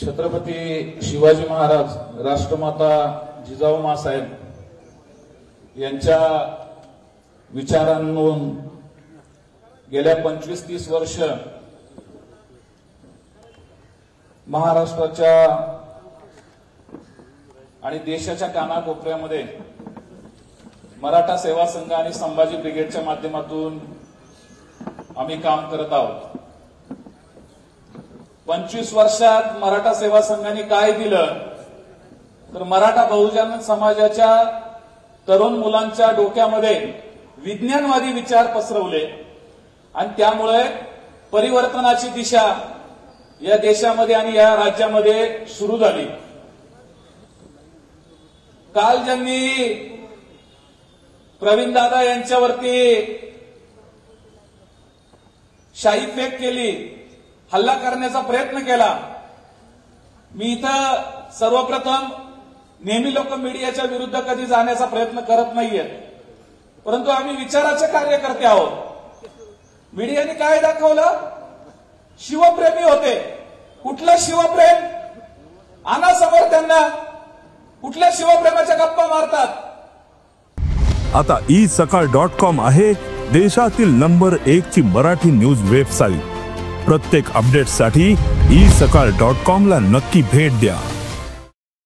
छत्रपती शिवाजी महाराज, राष्ट्रमाता जिजाऊ माँसाहेब यांच्या विचारांतून गेल्या 25-30 वर्ष महाराष्ट्राच्या आणि देशाच्या कानाकोपऱ्यामध्ये मराठा सेवा संघ आणि संभाजी ब्रिगेडच्या माध्यमातून आम्ही काम करत आहोत। 25 वर्षात मराठा सेवा संघाने काय दिलं तर मराठा बहुजन समाजाच्या तरुण मुलांच्या डोक्यामध्ये विज्ञानवादी विचार पसरवले आणि त्यामुळे परिवर्तनाची दिशा या देशामध्ये आणि या राज्यामध्ये सुरू झाली। काल ज्यांनी प्रवीण दादा यांच्यावरती शाई फेक केली, हल्ला करण्याचा प्रयत्न केला, मी इथं सर्वप्रथम नेहमी लोक मीडियाच्या विरुद्ध कधी जाण्याचा प्रयत्न करत नाहीयेत, परंतु आम्ही विचाराचे कार्यकर्ते आहोत। मीडियाने काय दाखवलं? शिवप्रेमी होते। कुठलं शिवप्रेम? आणा समोर त्यांना, कुठल्या शिवप्रेमाच्या गप्पा मारतात? आता isakal.com आहे देशातील नंबर 1 ची मराठी न्यूज वेबसाईट। प्रत्येक अपडेटसाठी isakal.com ला नक्की भेट द्या।